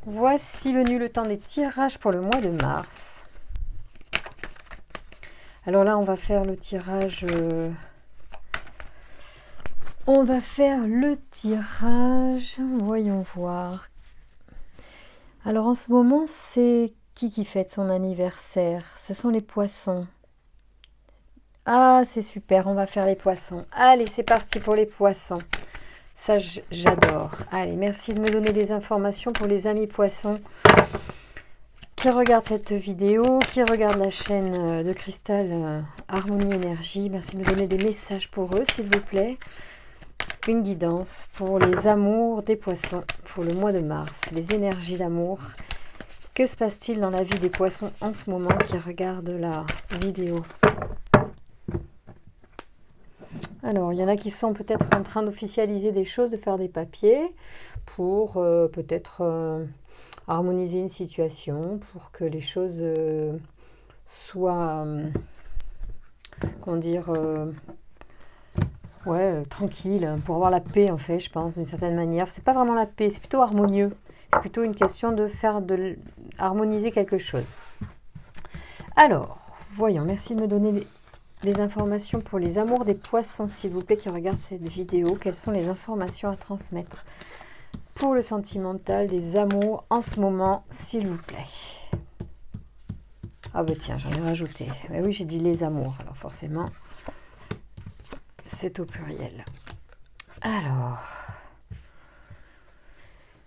Voici venu le temps des tirages pour le mois de mars. Alors là, on va faire le tirage... voyons voir. Alors en ce moment, c'est qui fête son anniversaire? Ce sont les poissons. Ah, c'est super, on va faire les poissons. Allez, c'est parti pour les poissons. Ça, j'adore. Allez, merci de me donner des informations pour les amis poissons qui regardent cette vidéo, qui regardent la chaîne de Cristal Harmonie Énergie. Merci de me donner des messages pour eux, s'il vous plaît. Une guidance pour les amours des poissons pour le mois de mars. Les énergies d'amour. Que se passe-t-il dans la vie des poissons en ce moment qui regardent la vidéo? Alors, il y en a qui sont peut-être en train d'officialiser des choses, de faire des papiers pour peut-être harmoniser une situation, pour que les choses soient, comment dire, tranquilles, pour avoir la paix en fait, je pense, d'une certaine manière. C'est pas vraiment la paix, c'est plutôt harmonieux. C'est plutôt une question de harmoniser quelque chose. Alors, voyons, merci de me donner des informations pour les amours des poissons, s'il vous plaît, qui regardent cette vidéo. Quelles sont les informations à transmettre pour le sentimental des amours en ce moment, s'il vous plaît? Ah bah tiens, j'en ai rajouté. Mais oui, j'ai dit les amours, alors forcément, c'est au pluriel. Alors,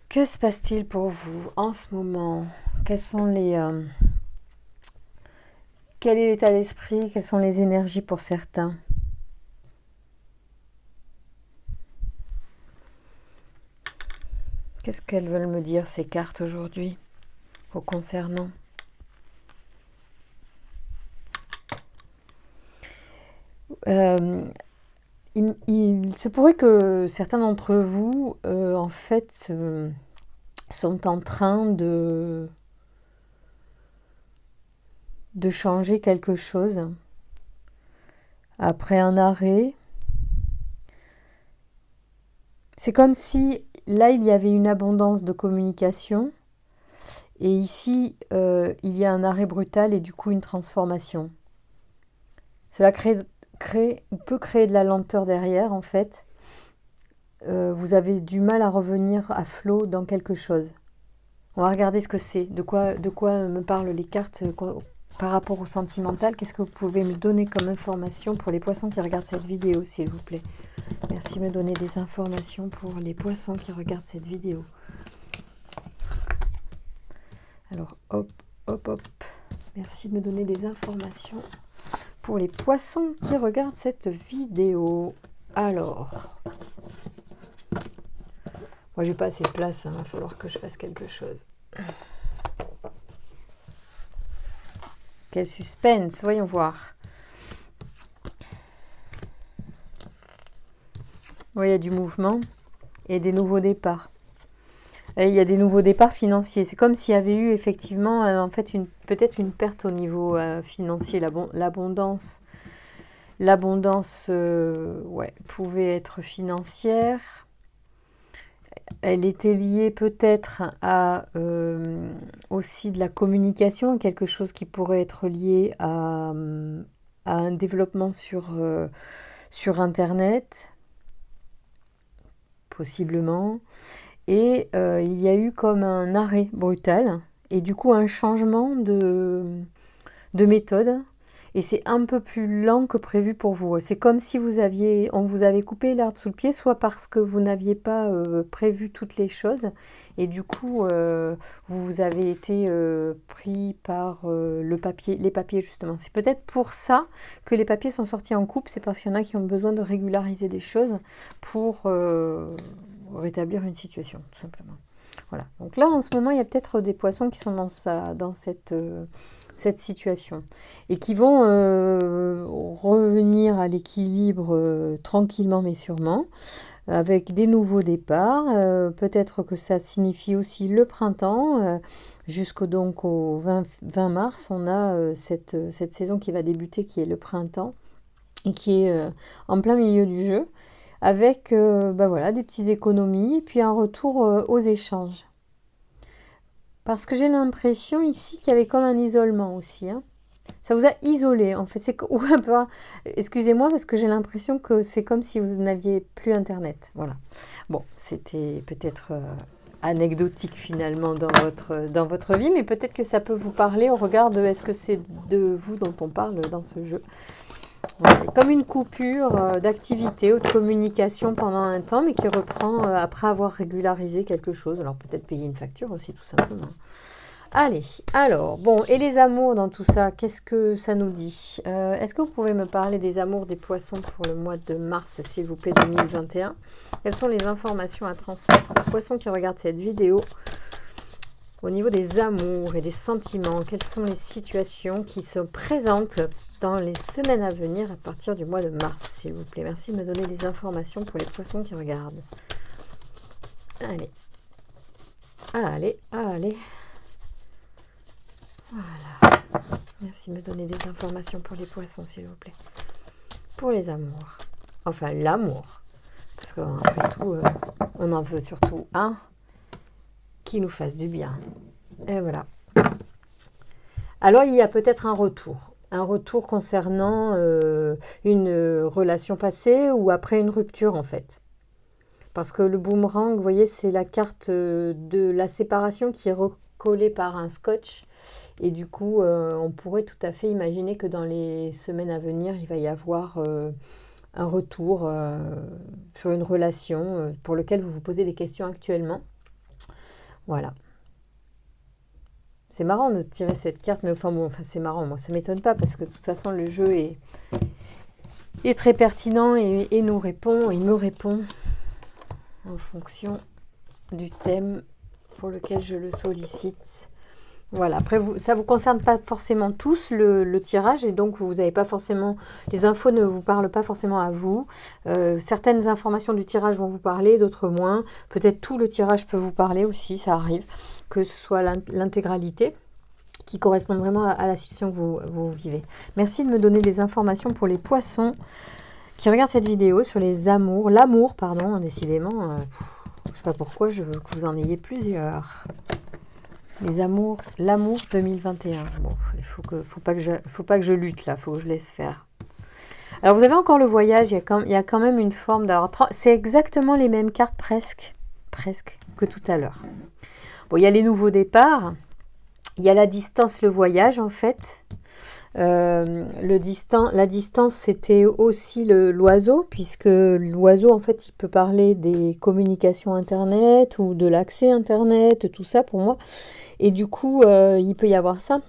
que se passe-t-il pour vous en ce moment? Quels sont quel est l'état d'esprit? Quelles sont les énergies pour certains? Qu'est-ce qu'elles veulent me dire, ces cartes, aujourd'hui, vous concernant? Il se pourrait que certains d'entre vous, en fait, sont en train de changer quelque chose après un arrêt. C'est comme si là, il y avait une abondance de communication et ici, il y a un arrêt brutal et du coup une transformation. Cela peut créer de la lenteur derrière, en fait. Vous avez du mal à revenir à flot dans quelque chose. On va regarder ce que c'est, de quoi me parlent les cartes par rapport au sentimental. Qu'est-ce que vous pouvez me donner comme information pour les poissons qui regardent cette vidéo, s'il vous plaît? Merci de me donner des informations pour les poissons qui regardent cette vidéo. Alors, hop, hop, hop. Merci de me donner des informations pour les poissons qui regardent cette vidéo. Alors, moi, j'ai pas assez de place, il va falloir que je fasse quelque chose. Quel suspense, voyons voir. Oui, il y a du mouvement et des nouveaux départs. Et il y a des nouveaux départs financiers. C'est comme s'il y avait eu effectivement, en fait, peut-être une perte au niveau financier. L'abondance pouvait être financière. Elle était liée peut-être à aussi de la communication, quelque chose qui pourrait être lié à un développement sur Internet, possiblement. Et il y a eu comme un arrêt brutal et du coup un changement de méthode. Et c'est un peu plus lent que prévu pour vous. C'est comme si on vous avait coupé l'herbe sous le pied, soit parce que vous n'aviez pas prévu toutes les choses, et du coup, vous avez été pris par les papiers justement. C'est peut-être pour ça que les papiers sont sortis en coupe, c'est parce qu'il y en a qui ont besoin de régulariser des choses pour rétablir une situation, tout simplement. Voilà. Donc là, en ce moment, il y a peut-être des poissons qui sont dans cette situation et qui vont revenir à l'équilibre tranquillement mais sûrement avec des nouveaux départs. Peut-être que ça signifie aussi le printemps. Jusqu'au 20 mars, on a cette saison qui va débuter, qui est le printemps et qui est en plein milieu du jeu, avec des petites économies et puis un retour aux échanges. Parce que j'ai l'impression ici qu'il y avait comme un isolement aussi, hein. Ça vous a isolé, en fait. Ou un peu, excusez-moi, parce que j'ai l'impression que c'est comme si vous n'aviez plus Internet. Voilà. Bon, c'était peut-être anecdotique finalement dans votre vie, mais peut-être que ça peut vous parler au regard de est-ce que c'est de vous dont on parle dans ce jeu. Voilà. Comme une coupure d'activité ou de communication pendant un temps, mais qui reprend après avoir régularisé quelque chose. Alors peut-être payer une facture aussi, tout simplement. Allez, alors, bon, et les amours dans tout ça, qu'est-ce que ça nous dit? Est-ce que vous pouvez me parler des amours des poissons pour le mois de mars, s'il vous plaît, 2021? Quelles sont les informations à transmettre aux poissons qui regardent cette vidéo? Au niveau des amours et des sentiments, quelles sont les situations qui se présentent dans les semaines à venir à partir du mois de mars, s'il vous plaît? Merci de me donner des informations pour les poissons qui regardent. Allez, allez, allez. Voilà. Merci de me donner des informations pour les poissons, s'il vous plaît. Pour les amours. Enfin, l'amour. Parce qu'après tout, on en veut surtout un qui nous fasse du bien. Et voilà. Alors, il y a peut-être un retour. Un retour concernant une relation passée ou après une rupture, en fait. Parce que le boomerang, vous voyez, c'est la carte de la séparation qui est recollée par un scotch. Et du coup, on pourrait tout à fait imaginer que dans les semaines à venir, il va y avoir un retour sur une relation pour laquelle vous vous posez des questions actuellement. Voilà. C'est marrant de tirer cette carte, mais enfin bon, c'est marrant, moi ça ne m'étonne pas parce que de toute façon le jeu est très pertinent et il me répond en fonction du thème pour lequel je le sollicite. Voilà, après ça ne vous concerne pas forcément tous le tirage et donc vous n'avez pas forcément, les infos ne vous parlent pas forcément à vous. Certaines informations du tirage vont vous parler, d'autres moins. Peut-être tout le tirage peut vous parler aussi, ça arrive, que ce soit l'intégralité qui correspond vraiment à la situation que vous vivez. Merci de me donner des informations pour les poissons qui regardent cette vidéo sur les amours, l'amour, pardon, décidément. Je ne sais pas pourquoi, je veux que vous en ayez plusieurs. Les amours, l'amour 2021. Bon, faut pas que je lutte là, faut que je laisse faire. Alors vous avez encore le voyage, il y a quand même une forme c'est exactement les mêmes cartes presque que tout à l'heure. Bon, il y a les nouveaux départs, il y a la distance, le voyage en fait. La distance, c'était aussi l'oiseau, puisque l'oiseau, en fait, il peut parler des communications Internet ou de l'accès Internet, tout ça pour moi. Et du coup, il peut y avoir ça.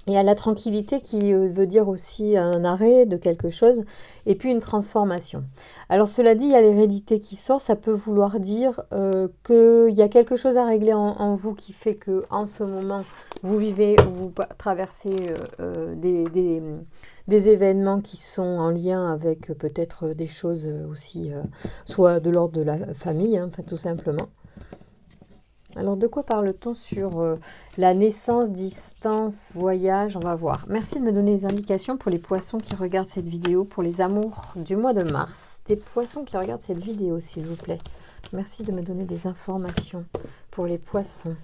Il y a la tranquillité qui veut dire aussi un arrêt de quelque chose et puis une transformation. Alors cela dit, il y a l'hérédité qui sort, ça peut vouloir dire qu'il y a quelque chose à régler en vous qui fait que en ce moment vous vivez ou vous traversez des événements qui sont en lien avec peut-être des choses aussi, soit de l'ordre de la famille, hein, tout simplement. Alors, de quoi parle-t-on sur la naissance, distance, voyage? On va voir. Merci de me donner des indications pour les poissons qui regardent cette vidéo, pour les amours du mois de mars. Des poissons qui regardent cette vidéo, s'il vous plaît. Merci de me donner des informations pour les poissons.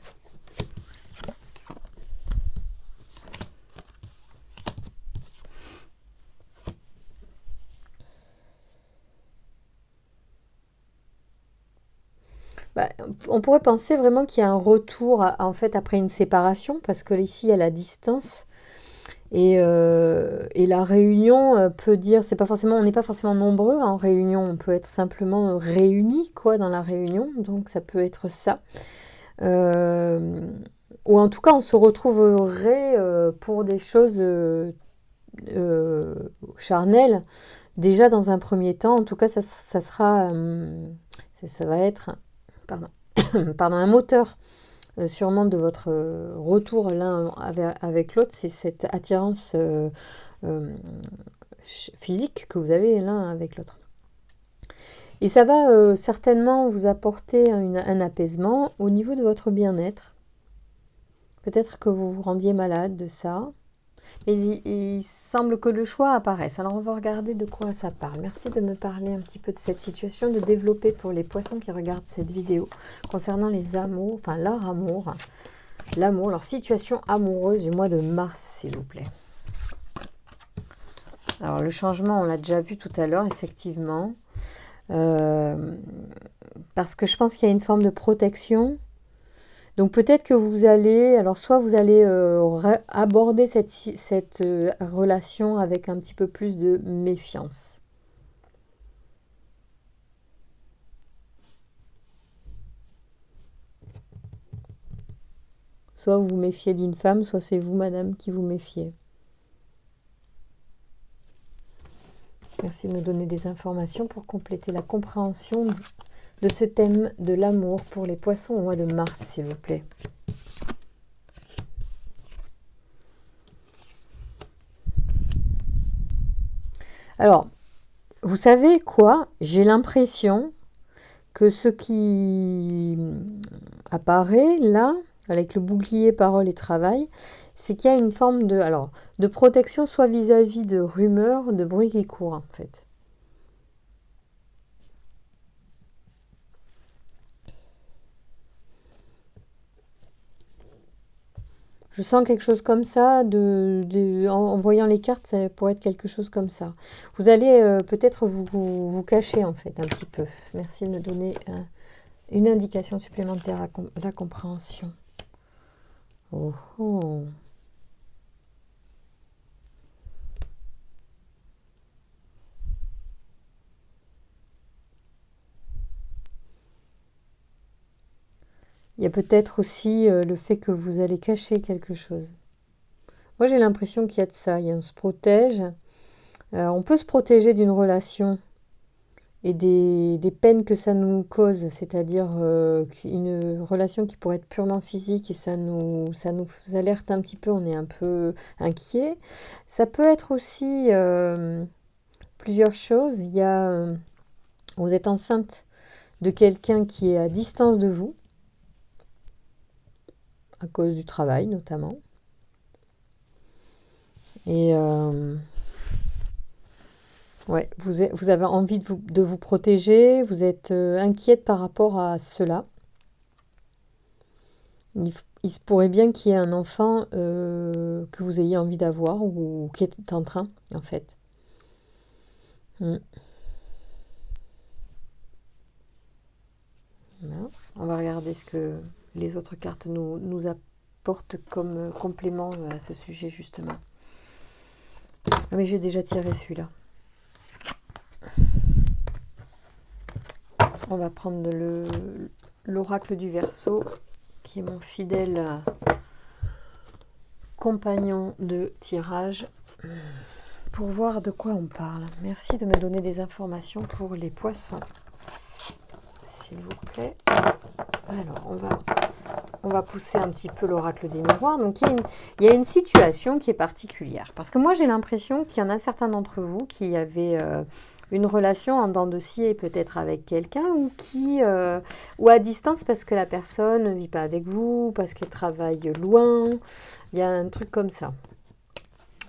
On pourrait penser vraiment qu'il y a un retour en fait après une séparation parce que ici il y a la distance et la réunion peut dire on n'est pas forcément nombreux en réunion, on peut être simplement réunis quoi dans la réunion, donc ça peut être ça. Ou en tout cas on se retrouverait pour des choses charnelles déjà dans un premier temps. En tout cas ça sera ça va être un moteur sûrement de votre retour l'un avec l'autre, c'est cette attirance physique que vous avez l'un avec l'autre. Et ça va certainement vous apporter un apaisement au niveau de votre bien-être. Peut-être que vous vous rendiez malade de ça. Mais il semble que le choix apparaisse. Alors on va regarder de quoi ça parle. Merci de me parler un petit peu de cette situation, de développer pour les poissons qui regardent cette vidéo concernant les amours, enfin leur amour l'amour, leur situation amoureuse du mois de mars, s'il vous plaît. Alors, le changement, on l'a déjà vu tout à l'heure, effectivement. Parce que je pense qu'il y a une forme de protection. Donc, peut-être que vous allez... Alors, soit vous allez aborder cette relation avec un petit peu plus de méfiance. Soit vous vous méfiez d'une femme, soit c'est vous, madame, qui vous méfiez. Merci de me donner des informations pour compléter la compréhension de ce thème de l'amour pour les poissons au mois de mars, s'il vous plaît. Alors, vous savez quoi? J'ai l'impression que ce qui apparaît là, avec le bouclier parole et travail, c'est qu'il y a une forme de protection, soit vis-à-vis de rumeurs, de bruit qui court en fait. Je sens quelque chose comme ça, en voyant les cartes, ça pourrait être quelque chose comme ça. Vous allez peut-être vous cacher en fait un petit peu. Merci de me donner une indication supplémentaire à la compréhension. Oh, oh. Il y a peut-être aussi le fait que vous allez cacher quelque chose. Moi, j'ai l'impression qu'il y a de ça. On se protège. On peut se protéger d'une relation et des peines que ça nous cause, c'est-à-dire une relation qui pourrait être purement physique et ça nous alerte un petit peu, on est un peu inquiet. Ça peut être aussi plusieurs choses. Il y a, vous êtes enceinte de quelqu'un qui est à distance de vous, à cause du travail notamment. Et ouais, vous avez envie de vous protéger, vous êtes inquiète par rapport à cela. Il se pourrait bien qu'il y ait un enfant que vous ayez envie d'avoir ou qui est en train, en fait. Voilà. On va regarder ce que les autres cartes nous apportent comme complément à ce sujet, justement. Ah, mais j'ai déjà tiré celui-là. On va prendre l'oracle du Verseau, qui est mon fidèle compagnon de tirage, pour voir de quoi on parle. Merci de me donner des informations pour les poissons, s'il vous plaît. Alors, on va pousser un petit peu l'oracle des miroirs. Donc, il y a une situation qui est particulière. Parce que moi, j'ai l'impression qu'il y en a certains d'entre vous qui avaient une relation en dents de scie, peut-être avec quelqu'un, ou à distance parce que la personne ne vit pas avec vous, parce qu'elle travaille loin. Il y a un truc comme ça.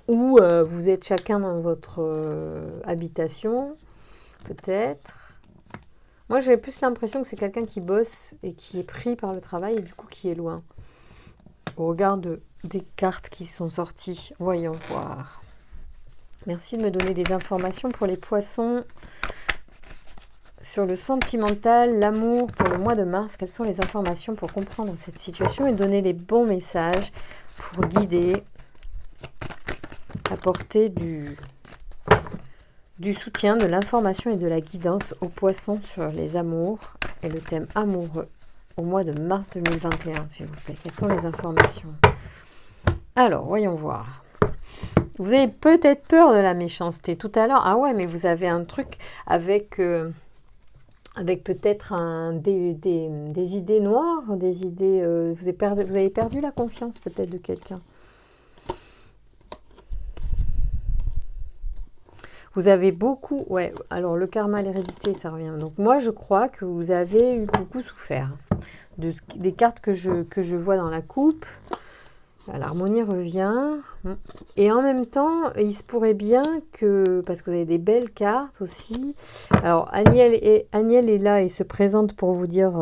Ou vous êtes chacun dans votre habitation, peut-être. Moi, j'ai plus l'impression que c'est quelqu'un qui bosse et qui est pris par le travail et du coup qui est loin. Au regard des cartes qui sont sorties, voyons voir. Merci de me donner des informations pour les poissons sur le sentimental, l'amour pour le mois de mars. Quelles sont les informations pour comprendre cette situation et donner les bons messages pour guider, apporter du soutien, de l'information et de la guidance aux poissons sur les amours et le thème amoureux au mois de mars 2021, s'il vous plaît. Quelles sont les informations? Alors, voyons voir. Vous avez peut-être peur de la méchanceté tout à l'heure. Ah ouais, mais vous avez un truc avec peut-être des idées noires, des idées... vous avez perdu la confiance peut-être de quelqu'un. Vous avez beaucoup... Ouais, alors le karma, l'hérédité, ça revient. Donc moi, je crois que vous avez eu beaucoup souffert. Des cartes que je vois dans la coupe. L'harmonie revient. Et en même temps, il se pourrait bien que... Parce que vous avez des belles cartes aussi. Alors, Aniel est là et se présente pour vous dire...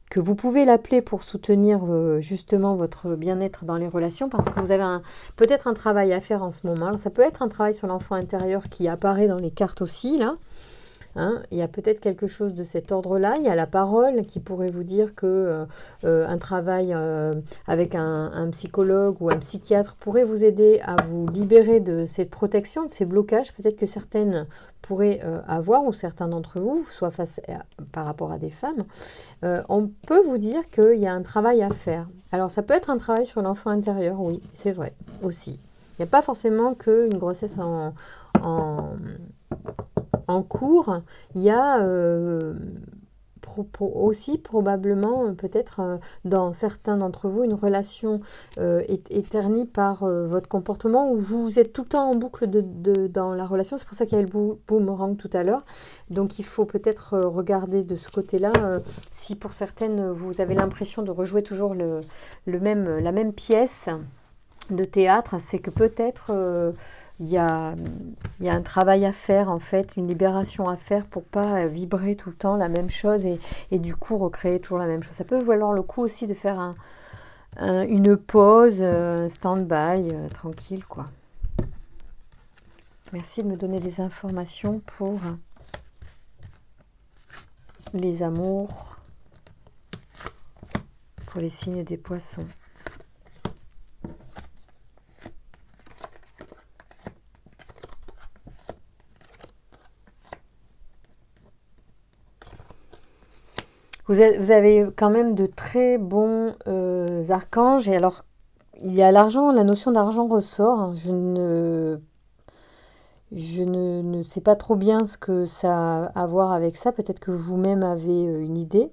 que vous pouvez l'appeler pour soutenir justement votre bien-être dans les relations parce que vous avez peut-être un travail à faire en ce moment. Alors, ça peut être un travail sur l'enfant intérieur qui apparaît dans les cartes aussi, là. Hein, il y a peut-être quelque chose de cet ordre-là. Il y a la parole qui pourrait vous dire que un travail avec un psychologue ou un psychiatre pourrait vous aider à vous libérer de cette protection, de ces blocages. Peut-être que certaines pourraient avoir, ou certains d'entre vous, soit par rapport à des femmes. On peut vous dire qu'il y a un travail à faire. Alors ça peut être un travail sur l'enfant intérieur, oui, c'est vrai, aussi. Il n'y a pas forcément qu'une grossesse en cours, il y a aussi probablement peut-être dans certains d'entre vous une relation éternie par votre comportement où vous êtes tout le temps en boucle dans la relation. C'est pour ça qu'il y a le boomerang tout à l'heure. Donc il faut peut-être regarder de ce côté-là si pour certaines vous avez l'impression de rejouer toujours la même pièce de théâtre, c'est que peut-être il y a un travail à faire, en fait, une libération à faire pour pas vibrer tout le temps la même chose et du coup recréer toujours la même chose. Ça peut valoir le coup aussi de faire une pause, stand-by, tranquille, quoi. Merci de me donner des informations pour les amours, pour les signes des poissons. Vous avez quand même de très bons archanges. Et alors, il y a l'argent, la notion d'argent ressort. Hein. Je ne sais pas trop bien ce que ça a à voir avec ça. Peut-être que vous-même avez une idée.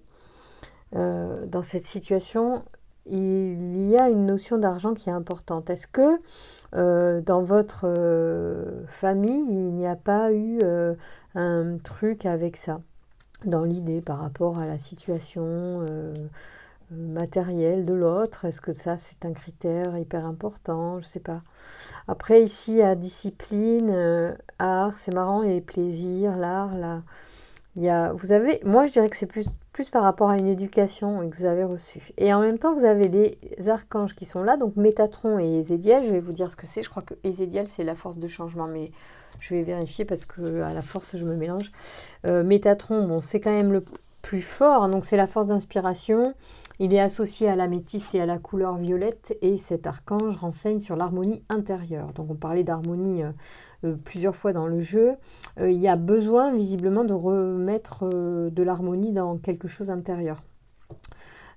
Dans cette situation, il y a une notion d'argent qui est importante. Est-ce que dans votre famille, il n'y a pas eu un truc avec ça ? Dans l'idée par rapport à la situation matérielle de l'autre. Est-ce que ça, c'est un critère hyper important? Je sais pas. Après, ici, à discipline, art, c'est marrant, et plaisir, l'art, là, moi, je dirais que c'est plus par rapport à une éducation que vous avez reçue. Et en même temps, vous avez les archanges qui sont là, donc Métatron et Ézédiel. Je vais vous dire ce que c'est. Je crois que Ézédiel, c'est la force de changement, mais je vais vérifier parce que à la force, je me mélange. Métatron, bon, c'est quand même le plus fort, donc c'est la force d'inspiration. Il est associé à l'améthyste et à la couleur violette, et cet archange renseigne sur l'harmonie intérieure. Donc on parlait d'harmonie plusieurs fois dans le jeu. Il y a besoin visiblement de remettre de l'harmonie dans quelque chose d'intérieur.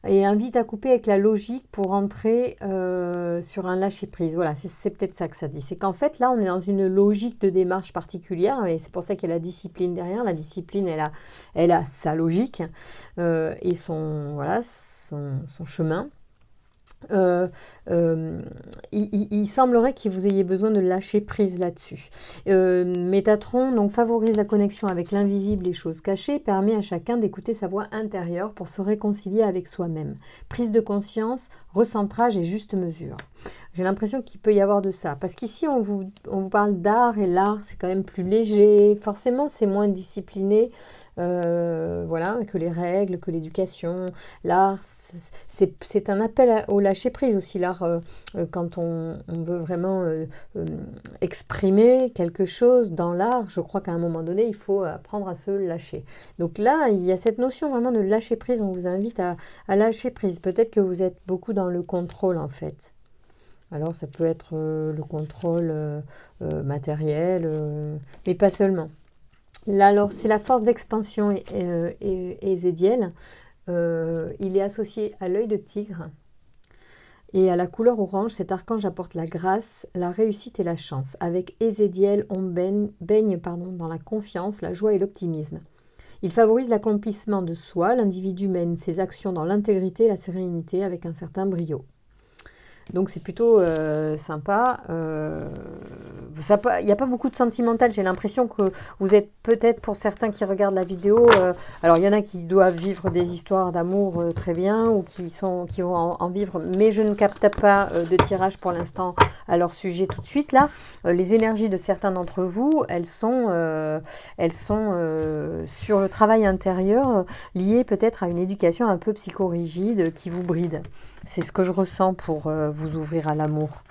Et invite à couper avec la logique pour entrer sur un lâcher-prise. Voilà, c'est peut-être ça que ça dit. C'est qu'en fait, là, on est dans une logique de démarche particulière, et c'est pour ça qu'il y a la discipline derrière. La discipline, elle a sa logique et son chemin. Il semblerait que vous ayez besoin de lâcher prise là-dessus. Métatron donc favorise la connexion avec l'invisible et choses cachées, permet à chacun d'écouter sa voix intérieure pour se réconcilier avec soi-même. Prise de conscience, recentrage et juste mesure. J'ai l'impression qu'il peut y avoir de ça, parce qu'ici on vous parle d'art, et l'art c'est quand même plus léger, forcément c'est moins discipliné, voilà, que les règles, que l'éducation. L'art, c'est un appel au lâcher prise aussi. L'art, quand on veut vraiment exprimer quelque chose dans l'art, je crois qu'à un moment donné, il faut apprendre à se lâcher. Donc là, il y a cette notion vraiment de lâcher prise. On vous invite à lâcher prise. Peut-être que vous êtes beaucoup dans le contrôle en fait. Alors ça peut être le contrôle matériel, mais pas seulement. Là, alors, c'est la force d'expansion Ézédiel. Il est associé à l'œil de tigre. Et à la couleur orange, cet archange apporte la grâce, la réussite et la chance. Avec Ézédiel, on baigne dans la confiance, la joie et l'optimisme. Il favorise l'accomplissement de soi. L'individu mène ses actions dans l'intégrité et la sérénité avec un certain brio. Donc c'est plutôt sympa. il n'y a pas beaucoup de sentimental. J'ai l'impression que vous êtes peut-être, pour certains qui regardent la vidéo, alors il y en a qui doivent vivre des histoires d'amour très bien ou qui vont en vivre, mais je ne capte pas de tirage pour l'instant à leur sujet tout de suite. Là, les énergies de certains d'entre vous, elles sont sur le travail intérieur liées peut-être à une éducation un peu psychorigide qui vous bride. C'est ce que je ressens pour vous ouvrir à l'amour.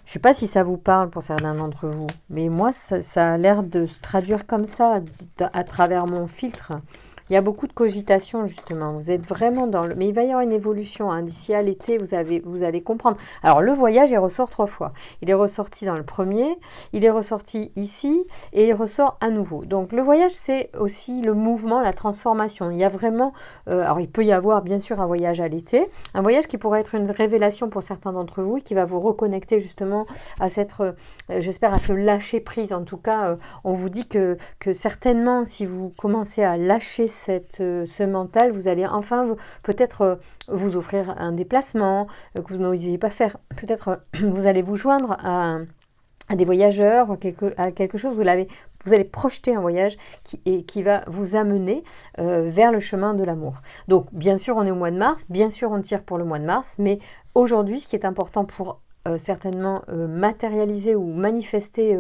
Je ne sais pas si ça vous parle pour certains d'entre vous, mais moi, ça a l'air de se traduire comme ça, à travers mon filtre. Il y a beaucoup de cogitation, justement. Vous êtes vraiment dans le... Mais il va y avoir une évolution. Hein. D'ici à l'été, vous allez comprendre. Alors, le voyage, il ressort 3 fois. Il est ressorti dans le premier, il est ressorti ici, et il ressort à nouveau. Donc, le voyage, c'est aussi le mouvement, la transformation. Il y a vraiment... alors, il peut y avoir, bien sûr, un voyage à l'été. Un voyage qui pourrait être une révélation pour certains d'entre vous et qui va vous reconnecter, justement, à cette... j'espère, à ce lâcher-prise. En tout cas, on vous dit que certainement, si vous commencez à lâcher ce mental, vous allez enfin peut-être vous offrir un déplacement que vous n'osiez pas faire. Peut-être vous allez vous joindre à des voyageurs, à quelque chose, vous allez projeter un voyage qui va vous amener vers le chemin de l'amour. Donc, bien sûr, on est au mois de mars, bien sûr, on tire pour le mois de mars, mais aujourd'hui, ce qui est important pour certainement matérialiser ou manifester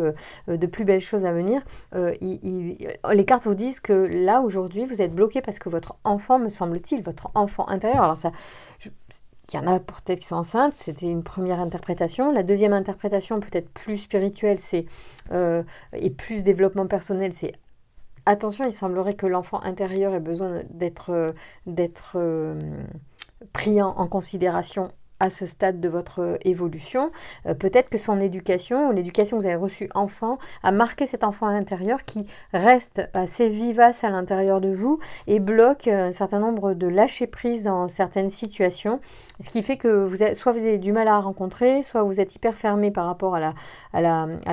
de plus belles choses à venir, les cartes vous disent que là, aujourd'hui, vous êtes bloqué parce que votre enfant, me semble-t-il, votre enfant intérieur, alors ça... Il y en a peut-être qui sont enceintes, c'était une première interprétation. La deuxième interprétation, peut-être plus spirituelle, et plus développement personnel, c'est attention, il semblerait que l'enfant intérieur ait besoin d'être pris en considération à ce stade de votre évolution. Peut-être que son éducation, ou l'éducation que vous avez reçue enfant, a marqué cet enfant intérieur qui reste assez vivace à l'intérieur de vous et bloque un certain nombre de lâcher-prise dans certaines situations, ce qui fait que soit vous avez du mal à rencontrer, soit vous êtes hyper fermé par rapport à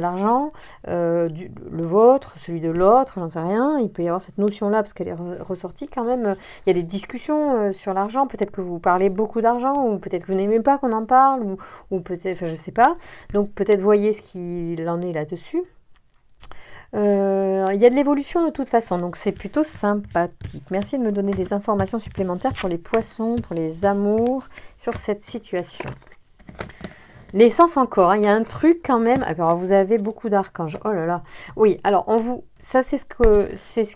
l'argent, le vôtre, celui de l'autre, j'en sais rien. Il peut y avoir cette notion-là parce qu'elle est ressortie quand même. Il y a des discussions sur l'argent, peut-être que vous parlez beaucoup d'argent, ou peut-être que vous n'aimez pas qu'on en parle, ou peut-être, enfin, je sais pas. Donc peut-être voyez ce qu'il en est là-dessus. Il y a de l'évolution de toute façon, donc c'est plutôt sympathique. Merci de me donner des informations supplémentaires pour les poissons, pour les amours, sur cette situation. L'essence encore, hein, il y a un truc quand même. Alors vous avez beaucoup d'archanges. Oh là là. Oui, alors ça c'est ce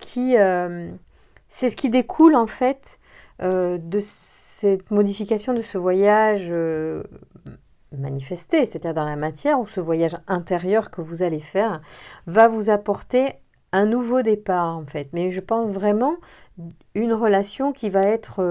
qui découle en fait de cette modification de ce voyage manifesté, c'est-à-dire dans la matière, ou ce voyage intérieur que vous allez faire, va vous apporter un nouveau départ en fait. Mais je pense vraiment une relation qui va être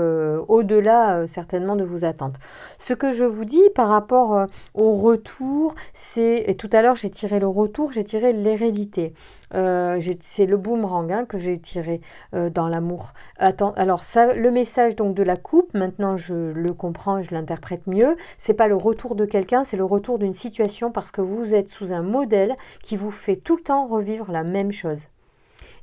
au-delà certainement de vos attentes. Ce que je vous dis par rapport au retour, et tout à l'heure j'ai tiré le retour, j'ai tiré l'hérédité. C'est le boomerang hein, que j'ai tiré dans l'amour. Alors ça, le message donc de la coupe, maintenant je le comprends, je l'interprète mieux. C'est pas le retour de quelqu'un, c'est le retour d'une situation parce que vous êtes sous un modèle qui vous fait tout le temps revivre la même chose.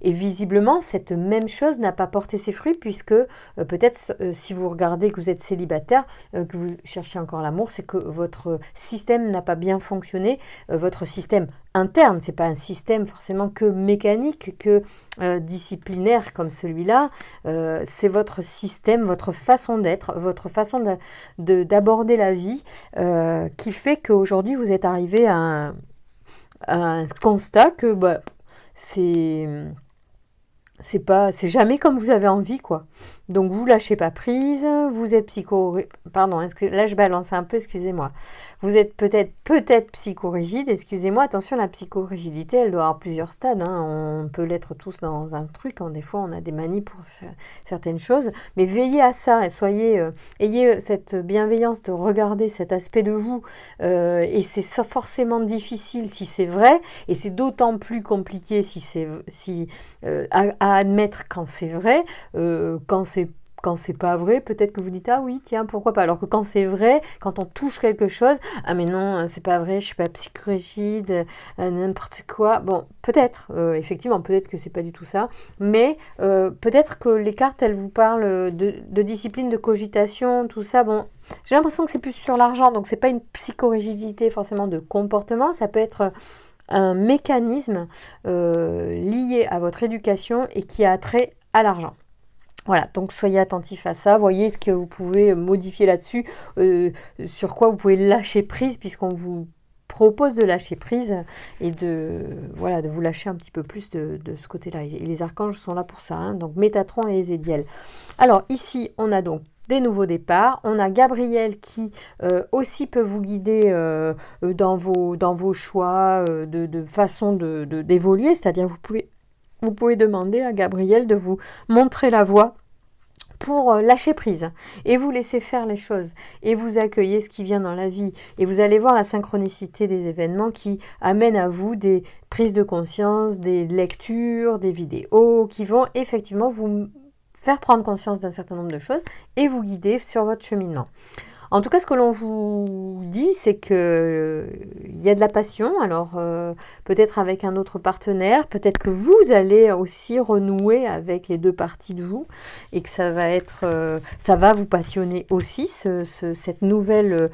Et visiblement, cette même chose n'a pas porté ses fruits puisque peut-être si vous regardez que vous êtes célibataire, que vous cherchez encore l'amour, c'est que votre système n'a pas bien fonctionné. Votre système interne, c'est pas un système forcément que mécanique, que disciplinaire comme celui-là. C'est votre système, votre façon d'être, votre façon d'aborder la vie qui fait qu'aujourd'hui vous êtes arrivé à un constat que c'est jamais comme vous avez envie, quoi. Donc, vous lâchez pas prise, vous êtes Pardon, là, je balance un peu, excusez-moi. Vous êtes peut-être psychorigide, excusez-moi. Attention, la psychorigidité, elle doit avoir plusieurs stades. Hein. On peut l'être tous dans un truc. Hein. Des fois, on a des manies pour certaines choses. Mais veillez à ça et ayez cette bienveillance de regarder cet aspect de vous. Et c'est forcément difficile si c'est vrai. Et c'est d'autant plus compliqué à admettre quand c'est vrai, quand c'est pas vrai, peut-être que vous dites ah oui tiens pourquoi pas, alors que quand c'est vrai, quand on touche quelque chose, ah mais non c'est pas vrai, je suis pas psychorigide, n'importe quoi, bon peut-être effectivement peut-être que c'est pas du tout ça, mais peut-être que les cartes elles vous parlent de discipline, de cogitation, tout ça, bon j'ai l'impression que c'est plus sur l'argent, donc c'est pas une psychorigidité forcément de comportement, ça peut être un mécanisme lié à votre éducation et qui a trait à l'argent. Voilà, donc soyez attentifs à ça, voyez ce que vous pouvez modifier là-dessus, sur quoi vous pouvez lâcher prise, puisqu'on vous propose de lâcher prise et de vous lâcher un petit peu plus de ce côté-là. Et les archanges sont là pour ça, hein, donc Métatron et Ézédiel. Alors ici, on a donc des nouveaux départs. On a Gabriel qui aussi peut vous guider dans vos choix de façon d'évoluer, c'est-à-dire vous pouvez demander à Gabriel de vous montrer la voie pour lâcher prise et vous laisser faire les choses et vous accueillez ce qui vient dans la vie et vous allez voir la synchronicité des événements qui amènent à vous des prises de conscience, des lectures, des vidéos qui vont effectivement vous faire prendre conscience d'un certain nombre de choses et vous guider sur votre cheminement. En tout cas, ce que l'on vous dit, c'est que il y a de la passion. Alors, peut-être avec un autre partenaire, peut-être que vous allez aussi renouer avec les deux parties de vous et que ça va vous passionner aussi, cette nouvelle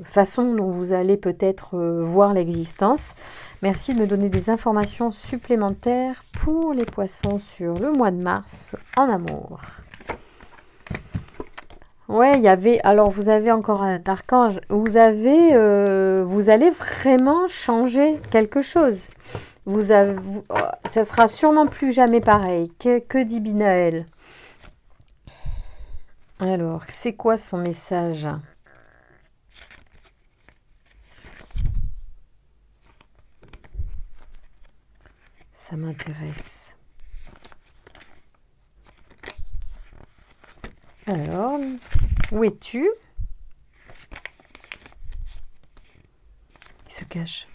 façon dont vous allez peut-être voir l'existence. Merci de me donner des informations supplémentaires pour les poissons sur le mois de mars en amour. Ouais, il y avait. Alors, vous avez encore un archange. Vous allez vraiment changer quelque chose. Ça sera sûrement plus jamais pareil. Que dit Binaël? Alors, c'est quoi son message? Ça m'intéresse. Alors, où es-tu? Il se cache.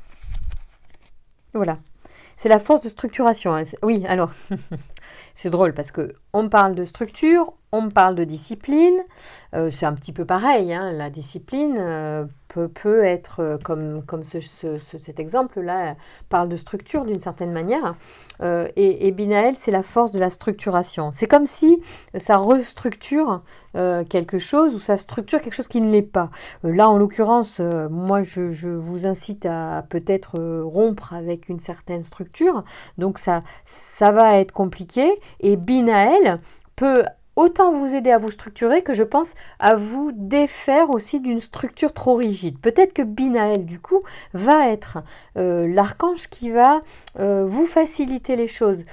Voilà. C'est la force de structuration. Oui, alors, c'est drôle parce que on parle de structure, on parle de discipline. C'est un petit peu pareil, hein, la discipline peut être, comme cet exemple-là, parle de structure d'une certaine manière. Et Binaël, c'est la force de la structuration. C'est comme si ça restructure quelque chose ou ça structure quelque chose qui ne l'est pas. Là, en l'occurrence, moi, je vous incite à peut-être rompre avec une certaine structure. Donc, ça va être compliqué. Et Binaël peut autant vous aider à vous structurer que je pense à vous défaire aussi d'une structure trop rigide. Peut-être que Binaël, du coup, va être l'archange qui va vous faciliter les choses,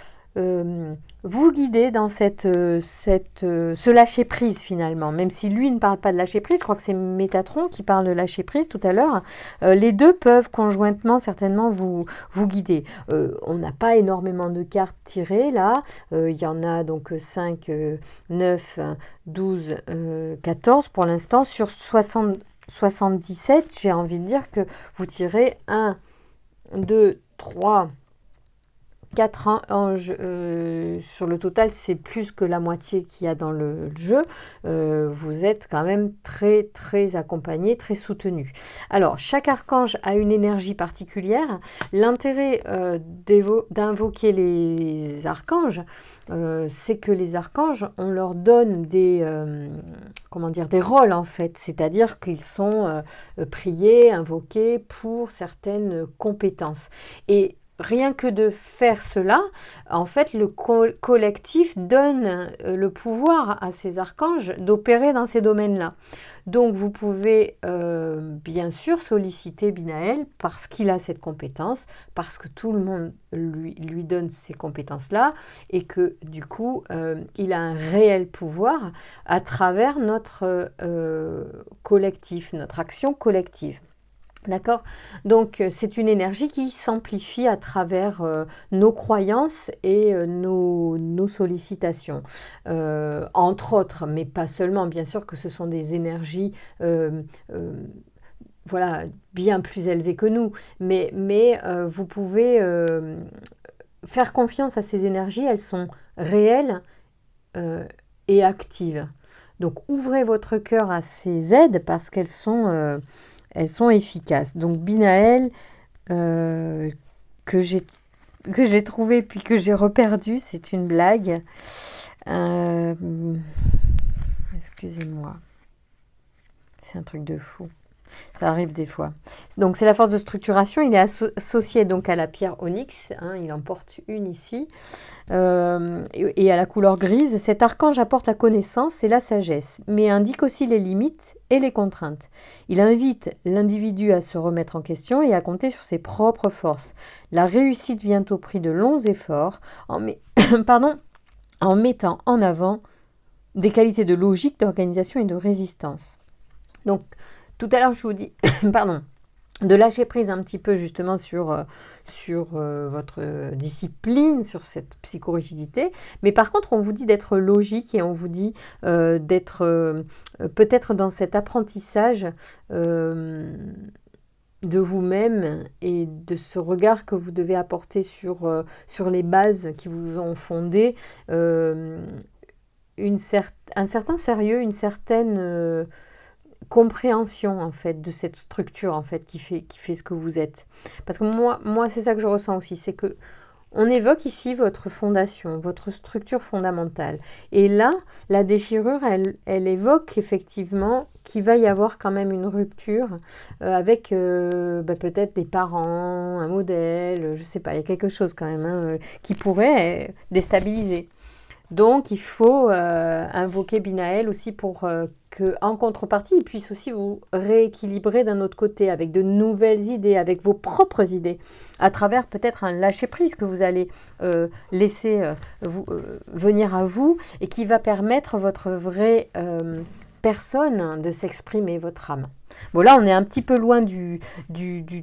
vous guider dans ce lâcher-prise finalement. Même si lui ne parle pas de lâcher-prise, je crois que c'est Métatron qui parle de lâcher-prise tout à l'heure. Les deux peuvent conjointement certainement vous guider. On n'a pas énormément de cartes tirées là. Il y en a donc 5, 9, 12, 14 pour l'instant. Sur 77, j'ai envie de dire que vous tirez 1, 2, 3... 4 anges sur le total, c'est plus que la moitié qu'il y a dans le jeu. Vous êtes quand même très très accompagné, très soutenu. Alors, chaque archange a une énergie particulière. L'intérêt d'invoquer les archanges, c'est que les archanges, on leur donne des rôles en fait. C'est-à-dire qu'ils sont priés, invoqués pour certaines compétences. Et rien que de faire cela, en fait, le collectif donne le pouvoir à ces archanges d'opérer dans ces domaines-là. Donc, vous pouvez bien sûr solliciter Binaël parce qu'il a cette compétence, parce que tout le monde lui donne ces compétences-là et que du coup, il a un réel pouvoir à travers notre collectif, notre action collective. D'accord? Donc, c'est une énergie qui s'amplifie à travers nos croyances et nos sollicitations. Entre autres, mais pas seulement, bien sûr que ce sont des énergies bien plus élevées que nous. Mais vous pouvez faire confiance à ces énergies, elles sont réelles et actives. Donc, ouvrez votre cœur à ces aides parce qu'elles sont efficaces. Donc Binaël, que j'ai trouvé puis que j'ai reperdu, c'est une blague. Excusez-moi. C'est un truc de fou. Ça arrive des fois. Donc c'est la force de structuration. Il est associé donc à la pierre onyx. Hein, il en porte une ici. Et à la couleur grise. Cet archange apporte la connaissance et la sagesse, mais indique aussi les limites et les contraintes. Il invite l'individu à se remettre en question et à compter sur ses propres forces. La réussite vient au prix de longs efforts, pardon, en mettant en avant des qualités de logique, d'organisation et de résistance. Donc, tout à l'heure, je vous dis, pardon, de lâcher prise un petit peu justement sur votre discipline, sur cette psychorigidité. Mais par contre, on vous dit d'être logique et on vous dit d'être peut-être dans cet apprentissage de vous-même et de ce regard que vous devez apporter sur les bases qui vous ont fondé, un certain sérieux, une certaine compréhension en fait de cette structure en fait qui fait ce que vous êtes. Parce que moi c'est ça que je ressens aussi, c'est que on évoque ici votre fondation, votre structure fondamentale. Et là, la déchirure, elle évoque effectivement qu'il va y avoir quand même une rupture avec peut-être des parents, un modèle, je sais pas, il y a quelque chose quand même qui pourrait déstabiliser. Donc, il faut invoquer Binaël aussi pour qu'en contrepartie, il puisse aussi vous rééquilibrer d'un autre côté avec de nouvelles idées, avec vos propres idées, à travers peut-être un lâcher-prise que vous allez laisser venir à vous et qui va permettre votre vraie personne de s'exprimer, votre âme. Bon, là, on est un petit peu loin du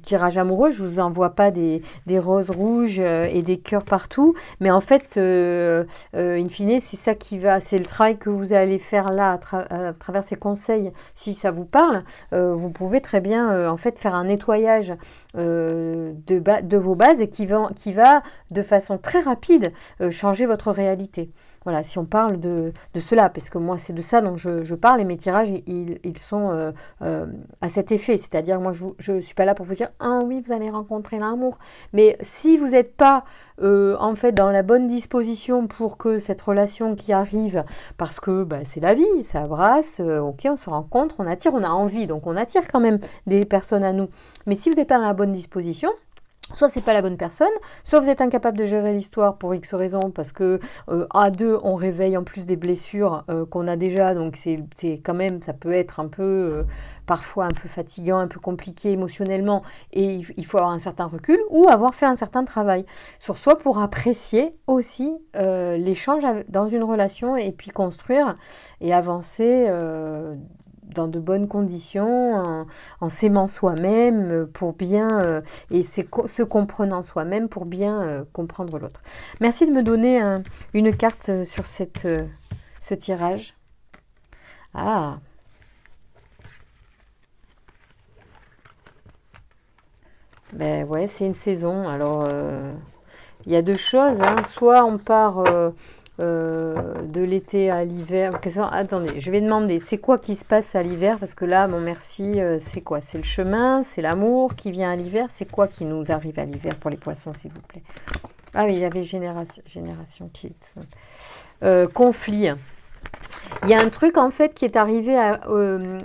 tirage amoureux. Je ne vous envoie pas des roses rouges et des cœurs partout. Mais en fait, in fine, c'est ça qui va. C'est le travail que vous allez faire là à travers ces conseils. Si ça vous parle, vous pouvez très bien en fait faire un nettoyage de vos bases et qui va de façon très rapide changer votre réalité. Voilà, si on parle de cela, parce que moi c'est de ça dont je parle et mes tirages ils sont à cet effet, c'est-à-dire moi je ne suis pas là pour vous dire ah oui vous allez rencontrer l'amour, mais si vous n'êtes pas en fait dans la bonne disposition pour que cette relation qui arrive, parce que c'est la vie, ça brasse, ok on se rencontre, on attire, on a envie, donc on attire quand même des personnes à nous, mais si vous n'êtes pas dans la bonne disposition, soit c'est pas la bonne personne, soit vous êtes incapable de gérer l'histoire pour X raisons, parce que à deux, on réveille en plus des blessures qu'on a déjà, donc c'est quand même, ça peut être un peu, parfois un peu fatigant, un peu compliqué émotionnellement, et il faut avoir un certain recul, ou avoir fait un certain travail sur soi pour apprécier aussi l'échange dans une relation, et puis construire et avancer dans de bonnes conditions, en s'aimant soi-même pour bien et se comprenant soi-même pour bien comprendre l'autre. Merci de me donner une carte sur ce tirage. Ah, ben ouais, c'est une saison. Alors, il y a deux choses. Hein. Soit on part de l'été à l'hiver. Attendez, je vais demander, c'est quoi qui se passe à l'hiver? Parce que là, mon merci, c'est quoi? C'est le chemin, c'est l'amour qui vient à l'hiver. C'est quoi qui nous arrive à l'hiver pour les poissons, s'il vous plaît? Ah oui, il y avait génération qui... conflit. Il y a un truc en fait qui est arrivé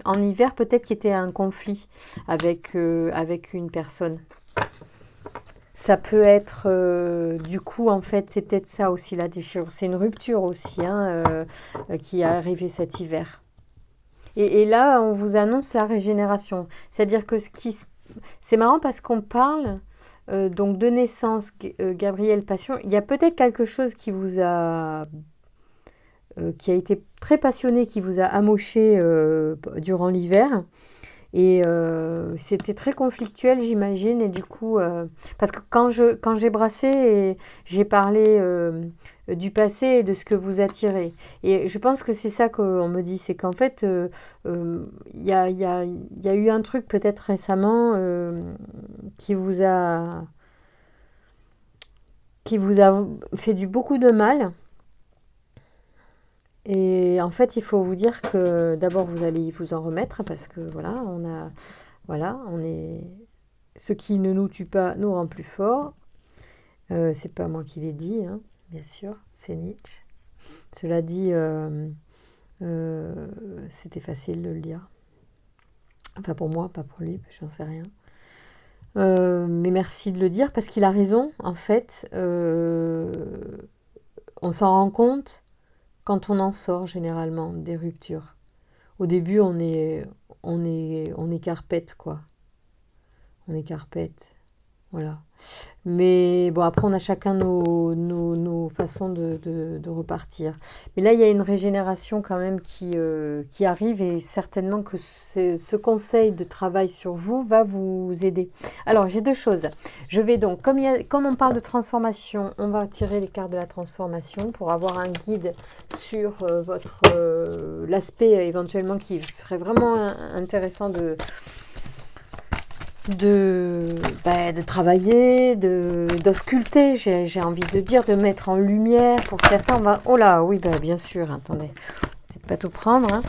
en hiver, peut-être qui était un conflit avec une personne. Ça peut être, du coup, en fait, c'est peut-être ça aussi la déchirure. C'est une rupture aussi qui est arrivée cet hiver. Et là, on vous annonce la régénération. C'est-à-dire que c'est marrant parce qu'on parle donc de naissance, Gabriel Passion. Il y a peut-être quelque chose qui a été très passionné, qui vous a amoché durant l'hiver. Et c'était très conflictuel, j'imagine. Et du coup, parce que quand j'ai brassé, et j'ai parlé du passé et de ce que vous attirez. Et je pense que c'est ça qu'on me dit, c'est qu'en fait, il y a eu un truc peut-être récemment qui vous a fait beaucoup de mal. Et en fait, il faut vous dire que d'abord, vous allez vous en remettre parce que on est ce qui ne nous tue pas nous rend plus forts. C'est pas moi qui l'ai dit, hein, bien sûr, c'est Nietzsche. Cela dit, c'était facile de le lire. Enfin pour moi, pas pour lui, j'en sais rien. Mais merci de le dire parce qu'il a raison. En fait, on s'en rend compte quand on en sort généralement des ruptures. Au début, on est carpette, quoi. On est carpette. Voilà. Mais bon, après, on a chacun nos façons de repartir. Mais là, il y a une régénération quand même qui arrive et certainement que ce conseil de travail sur vous va vous aider. Alors, j'ai deux choses. Je vais donc, comme on parle de transformation, on va tirer les cartes de la transformation pour avoir un guide sur l'aspect éventuellement qui serait vraiment intéressant de travailler, d'ausculter, j'ai envie de dire, de mettre en lumière. Pour certains, oh là, oui, bien sûr, attendez, peut-être pas tout prendre. Hein.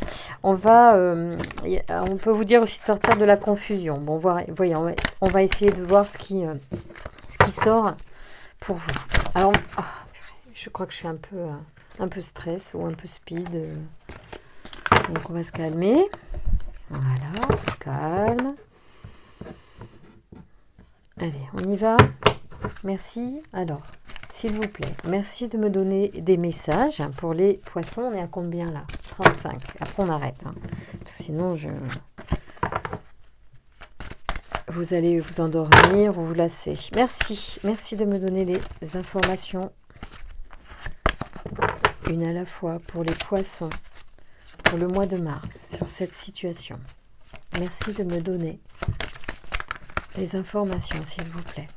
On peut vous dire aussi de sortir de la confusion. Bon, voyons, on va essayer de voir ce qui sort pour vous. Alors, je crois que je suis un peu stress ou un peu speed. Donc, on va se calmer. Voilà, on se calme. Allez, on y va. Merci. Alors, s'il vous plaît, merci de me donner des messages. Pour les poissons, on est à combien là? 35. Après, on arrête. Hein. Sinon, vous allez vous endormir ou vous lasser. Merci. Merci de me donner les informations. Une à la fois pour les poissons, pour le mois de mars, sur cette situation. Merci de me donner les informations, s'il vous plaît.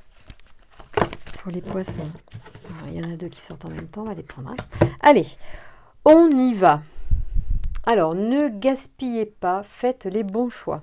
Pour les poissons. Alors, il y en a deux qui sortent en même temps, on va les prendre. Hein. Allez, on y va. Alors, ne gaspillez pas, faites les bons choix.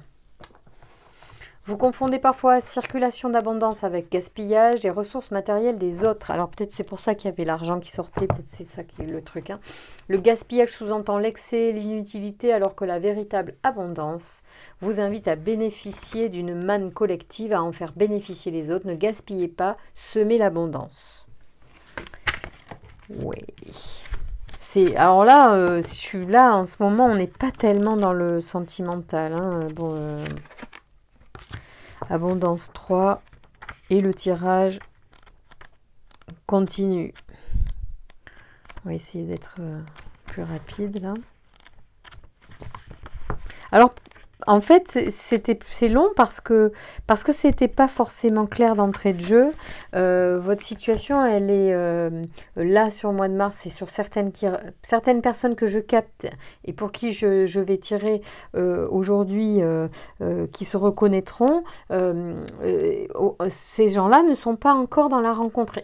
Vous confondez parfois circulation d'abondance avec gaspillage des ressources matérielles des autres. Alors peut-être c'est pour ça qu'il y avait l'argent qui sortait, peut-être c'est ça qui est le truc. Hein. Le gaspillage sous-entend l'excès, l'inutilité, alors que la véritable abondance vous invite à bénéficier d'une manne collective, à en faire bénéficier les autres. Ne gaspillez pas, semez l'abondance. Oui. Alors là, je suis là en ce moment, on n'est pas tellement dans le sentimental. Hein. Abondance 3 et le tirage continue. On va essayer d'être plus rapide là. Alors en fait c'est long parce que c'était pas forcément clair d'entrée de jeu. Votre situation elle est là sur le mois de mars et sur certaines personnes que je capte et pour qui je vais tirer aujourd'hui qui se reconnaîtront. Ces gens-là ne sont pas encore dans la rencontre.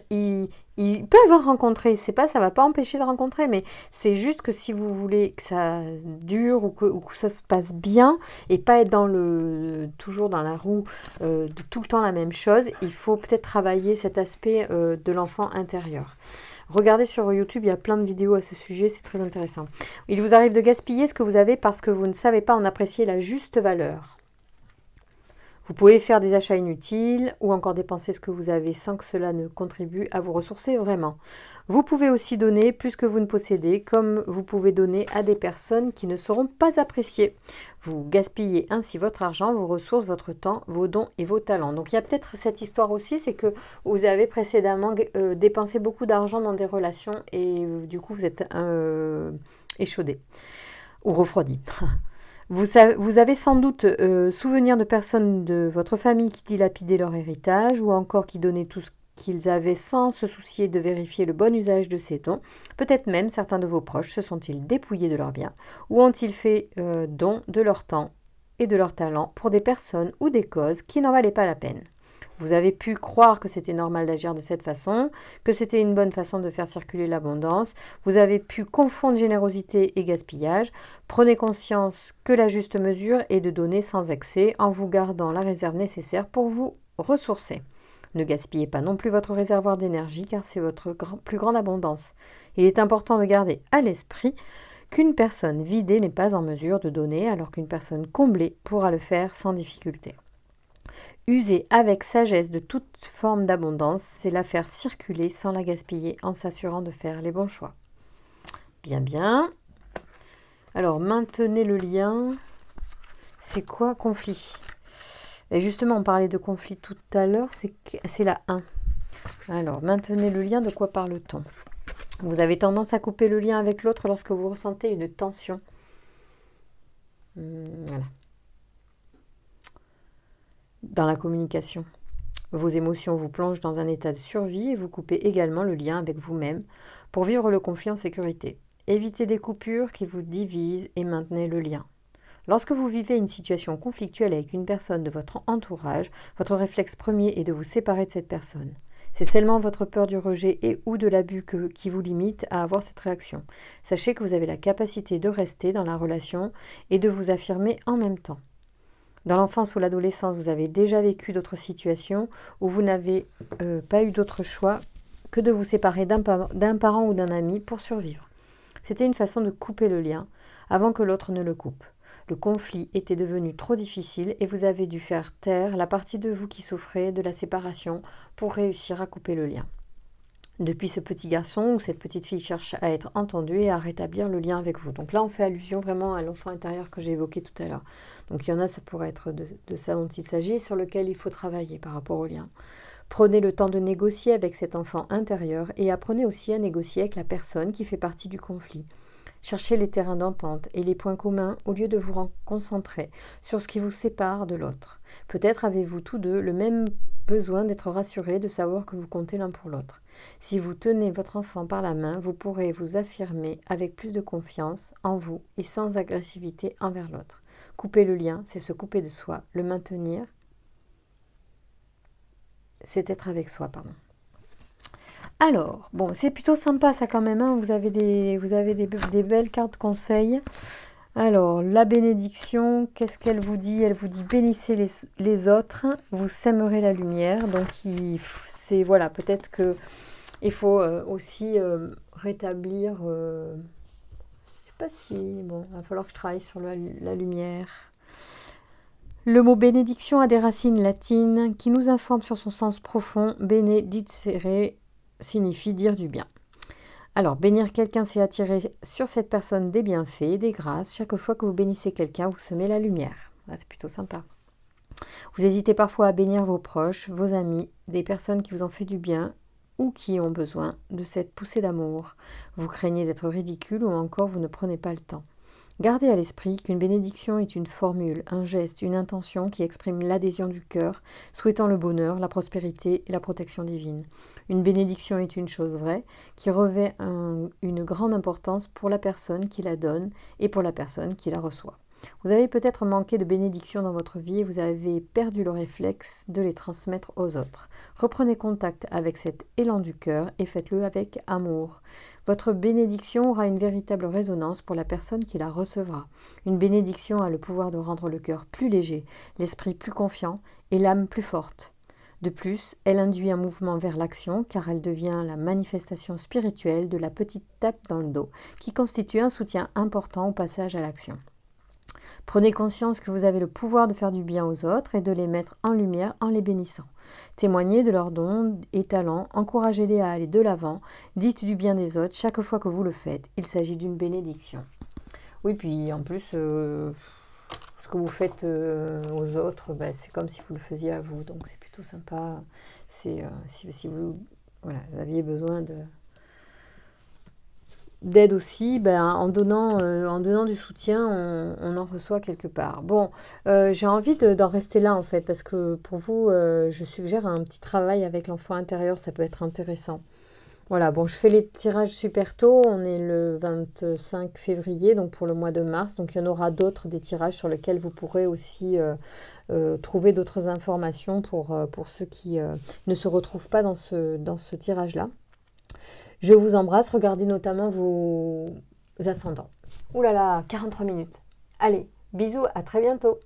Ils peuvent rencontrer, ça va pas empêcher de rencontrer, mais c'est juste que si vous voulez que ça dure ou que ça se passe bien et pas être toujours dans la roue de tout le temps la même chose, il faut peut-être travailler cet aspect de l'enfant intérieur. Regardez sur YouTube, il y a plein de vidéos à ce sujet, c'est très intéressant. Il vous arrive de gaspiller ce que vous avez parce que vous ne savez pas en apprécier la juste valeur. Vous pouvez faire des achats inutiles ou encore dépenser ce que vous avez sans que cela ne contribue à vous ressourcer vraiment. Vous pouvez aussi donner plus que vous ne possédez, comme vous pouvez donner à des personnes qui ne seront pas appréciées. Vous gaspillez ainsi votre argent, vos ressources, votre temps, vos dons et vos talents. Donc il y a peut-être cette histoire aussi, c'est que vous avez précédemment dépensé beaucoup d'argent dans des relations et du coup vous êtes échaudé ou refroidi. Vous avez sans doute souvenir de personnes de votre famille qui dilapidaient leur héritage ou encore qui donnaient tout ce qu'ils avaient sans se soucier de vérifier le bon usage de ces dons. Peut-être même certains de vos proches se sont-ils dépouillés de leurs biens ou ont-ils fait don de leur temps et de leur talent pour des personnes ou des causes qui n'en valaient pas la peine. Vous avez pu croire que c'était normal d'agir de cette façon, que c'était une bonne façon de faire circuler l'abondance. Vous avez pu confondre générosité et gaspillage. Prenez conscience que la juste mesure est de donner sans excès en vous gardant la réserve nécessaire pour vous ressourcer. Ne gaspillez pas non plus votre réservoir d'énergie car c'est votre plus grande abondance. Il est important de garder à l'esprit qu'une personne vidée n'est pas en mesure de donner alors qu'une personne comblée pourra le faire sans difficulté. User avec sagesse de toute forme d'abondance, c'est la faire circuler sans la gaspiller en s'assurant de faire les bons choix. Bien, bien. Alors, maintenez le lien. C'est quoi conflit? Et justement, on parlait de conflit tout à l'heure, c'est la 1. Alors, maintenez le lien, de quoi parle-t-on? Vous avez tendance à couper le lien avec l'autre lorsque vous ressentez une tension. Voilà. Dans la communication. Vos émotions vous plongent dans un état de survie et vous coupez également le lien avec vous-même pour vivre le conflit en sécurité. Évitez des coupures qui vous divisent et maintenez le lien. Lorsque vous vivez une situation conflictuelle avec une personne de votre entourage, votre réflexe premier est de vous séparer de cette personne. C'est seulement votre peur du rejet et ou de l'abus qui vous limite à avoir cette réaction. Sachez que vous avez la capacité de rester dans la relation et de vous affirmer en même temps. Dans l'enfance ou l'adolescence, vous avez déjà vécu d'autres situations où vous n'avez pas eu d'autre choix que de vous séparer d'un parent ou d'un ami pour survivre. C'était une façon de couper le lien avant que l'autre ne le coupe. Le conflit était devenu trop difficile et vous avez dû faire taire la partie de vous qui souffrait de la séparation pour réussir à couper le lien. Depuis, ce petit garçon ou cette petite fille cherche à être entendu et à rétablir le lien avec vous. Donc là, on fait allusion vraiment à l'enfant intérieur que j'ai évoqué tout à l'heure. Donc il y en a, ça pourrait être de ça dont il s'agit, sur lequel il faut travailler par rapport au lien. Prenez le temps de négocier avec cet enfant intérieur et apprenez aussi à négocier avec la personne qui fait partie du conflit. Cherchez les terrains d'entente et les points communs au lieu de vous concentrer sur ce qui vous sépare de l'autre. Peut-être avez-vous tous deux le même besoin d'être rassurés, de savoir que vous comptez l'un pour l'autre. Si vous tenez votre enfant par la main, vous pourrez vous affirmer avec plus de confiance en vous et sans agressivité envers l'autre. Couper le lien, c'est se couper de soi. Le maintenir, c'est être avec soi, pardon. Alors, bon, c'est plutôt sympa ça quand même, hein. Vous avez des belles cartes conseils. Alors, la bénédiction, qu'est-ce qu'elle vous dit? Elle vous dit bénissez les autres, vous sèmerez la lumière. Donc, c'est voilà, peut-être que il faut aussi rétablir. Je sais pas si bon, il va falloir que je travaille sur la lumière. Le mot bénédiction a des racines latines qui nous informent sur son sens profond. Benedicere signifie dire du bien. Alors, bénir quelqu'un, c'est attirer sur cette personne des bienfaits et des grâces. Chaque fois que vous bénissez quelqu'un, vous semez la lumière. Ah, c'est plutôt sympa. Vous hésitez parfois à bénir vos proches, vos amis, des personnes qui vous ont fait du bien ou qui ont besoin de cette poussée d'amour. Vous craignez d'être ridicule ou encore vous ne prenez pas le temps. Gardez à l'esprit qu'une bénédiction est une formule, un geste, une intention qui exprime l'adhésion du cœur, souhaitant le bonheur, la prospérité et la protection divine. Une bénédiction est une chose vraie qui revêt une grande importance pour la personne qui la donne et pour la personne qui la reçoit. Vous avez peut-être manqué de bénédictions dans votre vie et vous avez perdu le réflexe de les transmettre aux autres. Reprenez contact avec cet élan du cœur et faites-le avec amour. Votre bénédiction aura une véritable résonance pour la personne qui la recevra. Une bénédiction a le pouvoir de rendre le cœur plus léger, l'esprit plus confiant et l'âme plus forte. De plus, elle induit un mouvement vers l'action car elle devient la manifestation spirituelle de la petite tape dans le dos qui constitue un soutien important au passage à l'action. Prenez conscience que vous avez le pouvoir de faire du bien aux autres et de les mettre en lumière en les bénissant. Témoignez de leurs dons et talents, encouragez-les à aller de l'avant, dites du bien des autres chaque fois que vous le faites. Il s'agit d'une bénédiction. Oui, puis en plus, ce que vous faites aux autres, c'est comme si vous le faisiez à vous, donc c'est plutôt sympa. C'est si vous, aviez besoin d'aide aussi, en donnant du soutien, on en reçoit quelque part. Bon, j'ai envie d'en rester là en fait, parce que pour vous, je suggère un petit travail avec l'enfant intérieur, ça peut être intéressant. Voilà, bon, je fais les tirages super tôt, on est le 25 février, donc pour le mois de mars, donc il y en aura d'autres, des tirages sur lesquels vous pourrez aussi trouver d'autres informations pour ceux qui ne se retrouvent pas dans ce tirage-là. Je vous embrasse, regardez notamment vos ascendants. Ouh là là, 43 minutes. Allez, bisous, à très bientôt.